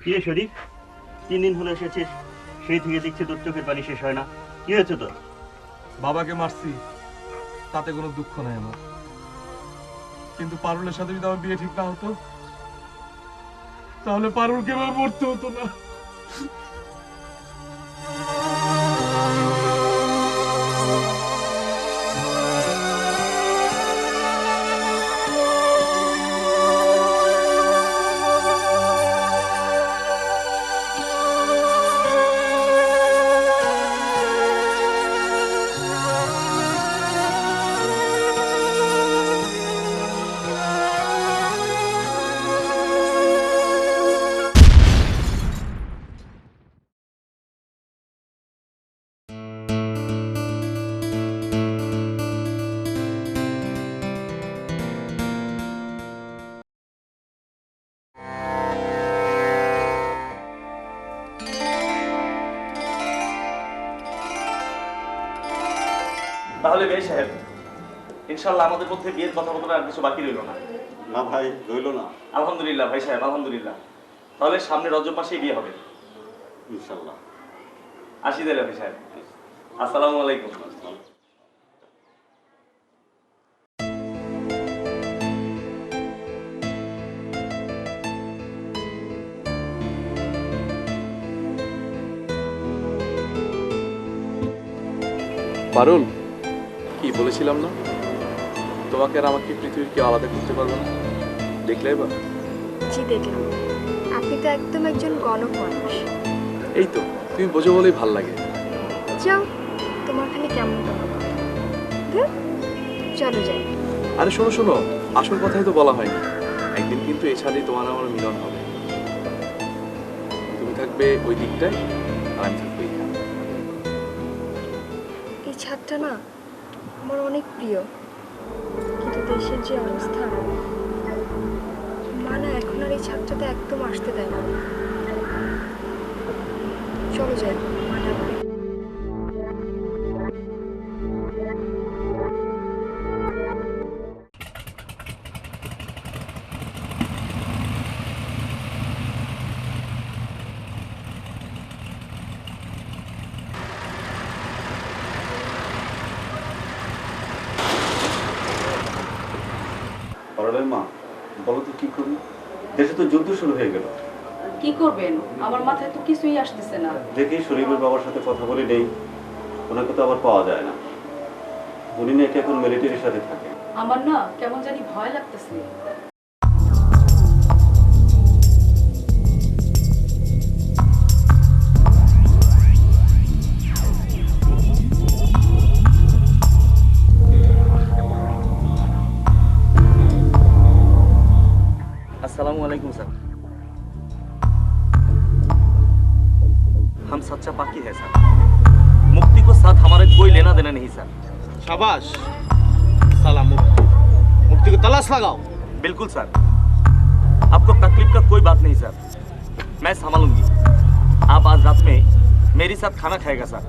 কি রে শরীফ, 3 দিন হলো এসেছিস, সেই থেকে দেখছি তোর চোখের পানি শেষ হয় না। কি হয়েছে তোর? বাবাকে মারছি, তাতে কোনো দুঃখ নাই আমার, কিন্তু পারুলের সাথে যদি আমার বিয়ে ঠিক না হতো তাহলে পারুলকে আমার মরতে হতো না। তাহলে বেশ সাহেব, ইনশাআল্লাহ আমাদের মধ্যে বিয়ের কথা বলতে আর কিছু বাকি রইল না। না ভাই, রইল না। আলহামদুলিল্লাহ ভাই সাহেব, আলহামদুলিল্লাহ। তাহলে সামনে রজব মাসেই বিয়ে হবে ইনশাআল্লাহ। আসি তাহলে ভাই সাহেব, আসসালামু আলাইকুম। পারুল, কি বলেছিলাম না তোমাকে আর আমাকে পৃথিবীর কেউ আলাদা করতে পারবে না? দেখলে এবার? জি দেখলাম, আপনি তো একদম একজন গণক মানুষ। এই তো, তুমি বোঝো বলেই ভাল লাগে। যাও, তোমার খালি কেমন কথা। ধুর, চলো যাই। আরে শোনো শোনো, আসল কথাই তো বলা হয়নি। একদিন কিন্তু এই ছাদেই তোমার আমার মিলন হবে। তুমি থাকবে ওই দিকটায় আর আমি থাকবো এইখানে। এই ছাদটা না আমার অনেক প্রিয়, কিন্তু দেশের যে অবস্থা, মা না এখন আর এই ছাদটাতে একদম আসতে দেয় না। চলো যাই, মা ডাকবে। পারুলের মা, বলো তো কি করি? দেশে তো যুদ্ধ শুরু হয়ে গেল। কি করবেন? আমার মাথায় তো কিছুই আসতেছে না। দেখি শরীফের বাবার সাথে কথা বলে নেই, ওনাকে তো আবার পাওয়া যায় না। উনি নাকি এখন মিলিটারির সাথে থাকে। আমার না কেমন জানি ভয় লাগতেছে। अस्सलाम वालेकुम सर। हम सच्चा पाकी है सर, मुक्ति को साथ हमारे कोई लेना देना नहीं सर। शाबाश, साला मुक्ति, मुक्ति को तलाश लगाओ। बिल्कुल सर, आपको तकलीफ का कोई बात नहीं सर, मैं संभालूंगी। आप आज रात में मेरे साथ खाना खाएगा सर।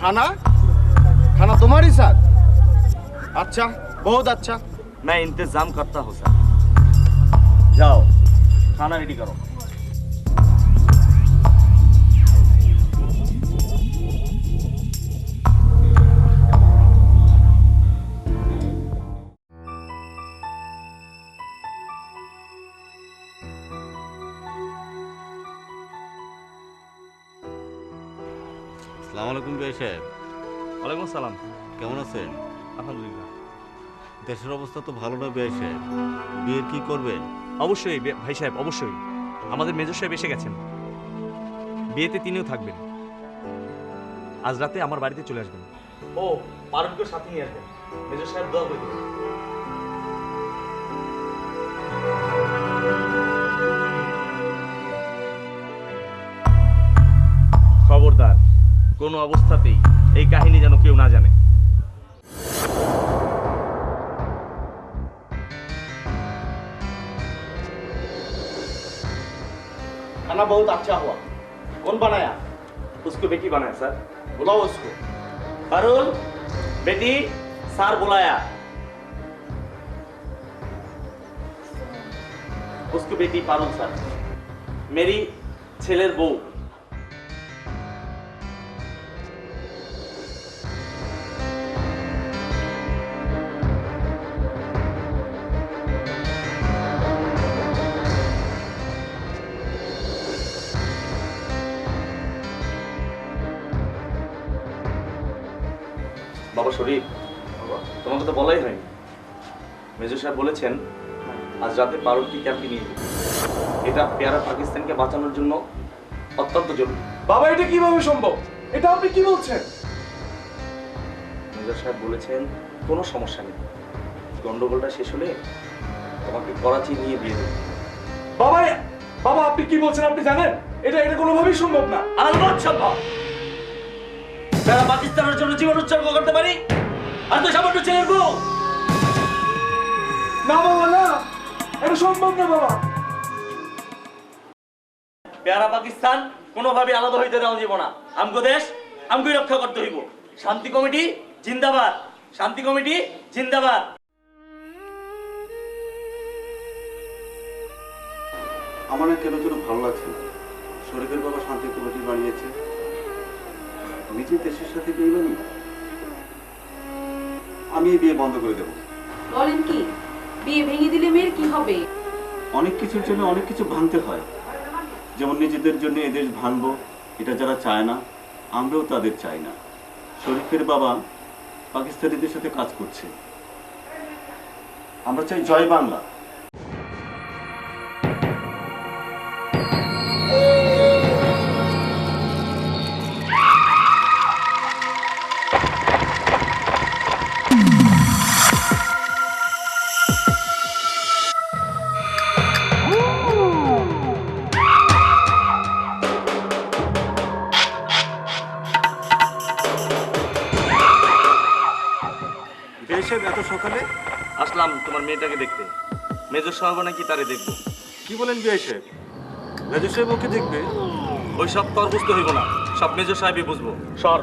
खाना? खाना तुम्हारे साथ? अच्छा, बहुत अच्छा। मैं इंतजाम करता हूँ सर। जाओ, खाना रेडी करो। আসসালামু আলাইকুম ভাই সাহেব, वालेकुम सलाम। কেমন আছেন? আলহামদুলিল্লাহ। দেশের অবস্থা তো ভালো না ভাই সাহেব, বিয়ের কি করবেন? অবশ্যই ভাই সাহেব, অবশ্যই। আমাদের মেজর সাহেব এসে গেছেন, বিয়েতে তিনিও থাকবেন। আজ রাতে আমার বাড়িতে চলে আসবেন। ও, পারুলকে সাথে নিয়ে আসবেন। মেজর সাহেব দোয়া করে দিবেন। খবরদার, কোনো অবস্থাতেই এই কাহিনী যেন কেউ না জানে। खाना बहुत अच्छा हुआ। कौन बनाया? उसको बेटी बनाया सर। बुलाओ उसको। पारुल, बेटी, सर बुलाया। उसकी बेटी पारुल सर, मेरी ছেলের বউ। বাবা শরীফ, তোমাকে তো বলাই হয়নি। মেজর সাহেব বলেছেন আজ রাতে পারুলকে ক্যাম্পে নিয়ে যেতে। এটা পেয়ারা পাকিস্তানকে বাঁচানোর জন্য অত্যন্ত জরুরি। বাবা এটা কিভাবে সম্ভব? এটা আপনি কি বলছেন? মেজর সাহেব বলেছেন কোনো সমস্যা নেই, গন্ডগোলটা শেষ হলে তোমাকে করাচি নিয়ে বিয়ে দেবে। বাবা বাবা আপনি কি বলছেন? আপনি জানেন এটা এটা কোনোভাবেই সম্ভব না। আলবাত সম্ভব। যারা পাকিস্তানের জন্য জীবন উৎসর্গ করতে পারি, আর তো সামান্য ছেলের বউ। না বাবা না, এটা সম্ভব না বাবা। পেয়ারা পাকিস্তান কোনোভাবে আলাদা হইতে দেওয়া যাব না। আমগো দেশ আমগোই রক্ষা করতে হইব। শান্তি কমিটি জিন্দাবাদ, শান্তি কমিটি জিন্দাবাদ। আমার না কেন যেন ভালো লাগছে না। শরীফের বাবা শান্তি কমিটি বানিয়েছে, নিজের দেশের সাথে বেইমানি। আমি এই বিয়ে বন্ধ করে দেব। বলেন কি, বিয়ে ভেঙে দিলে মেয়ের কি হবে? অনেক কিছুর জন্য অনেক কিছু ভাঙতে হয়, যেমন নিজেদের জন্য এদেশ ভাঙবো, এটা যারা চায় না আমরাও তাদের চাই না। শরীফের বাবা পাকিস্তানিদের সাথে কাজ করছে, আমরা চাই জয় বাংলা। দেশে এত সকালে আসলাম তোমার মেয়েটাকে দেখতে। মেজর সাহেব নাকি তারে দেখবো। কি বলেন বিআই সাহেব? মেজর সাহেব ওকে দেখবে? ওই সব তোর বুঝতে হইব না, সব মেজর সাহেবই বুঝবো। সর।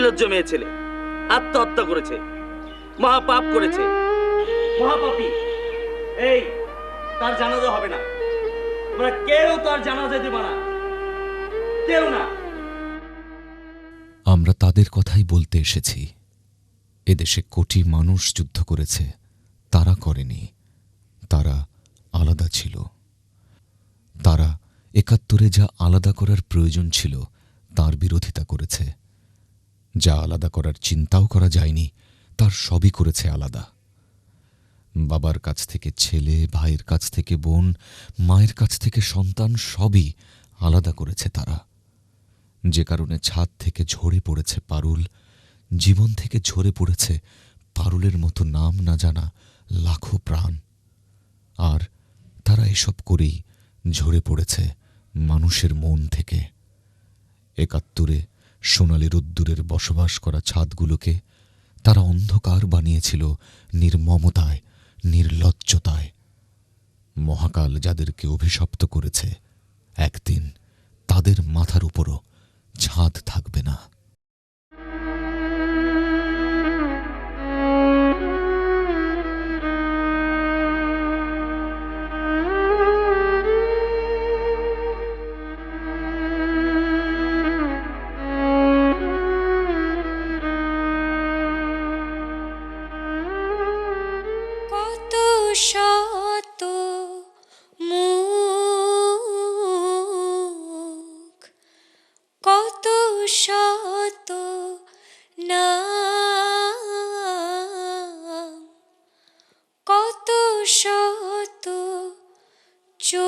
নির্লজ্জ মেয়ে ছেলে আত্মহত্যা করেছে, মহাপাপ করেছে, মহাপাপী। এই তার জানাজা হবে না, তোমরা কেউ তার জানাজা দেবে না, কেউ না। আমরা তাদের কথাই বলতে এসেছি। এদেশে কোটি মানুষ যুদ্ধ করেছে, তারা করেনি। তারা আলাদা ছিল। তারা ৭১-এ যা আলাদা করার প্রয়োজন ছিল তার বিরোধিতা করেছে। যা আলাদা করার চিন্তাও করা যায়নি তার সবই করেছে আলাদা। বাবার কাছ থেকে ছেলে, ভাইয়ের কাছ থেকে বোন, মায়ের কাছ থেকে সন্তান সবই আলাদা করেছে তারা। যে কারণে ছাদ থেকে ঝরে পড়েছে পারুল, জীবন থেকে ঝরে পড়েছে পারুলের মতো নাম না জানা লাখো প্রাণ। আর তারা এসব করেই ঝরে পড়েছে মানুষের মন থেকে। ৭১-এ সোনালি রোদ্দুরের বসবাস করা ছাদগুলোকে তারা অন্ধকার বানিয়েছিল নির্মমতায়, নির্লজ্জতায়। মহাকাল যাদেরকে অভিশপ্ত করেছে, একদিন তাদের মাথার উপরও ছাদ থাকবে না। কত শত মুখ, কত শত নাম, কত শত চোখ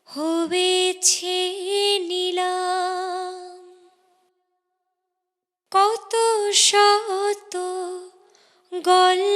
হয়েছে নীলাম, কত শত গল্প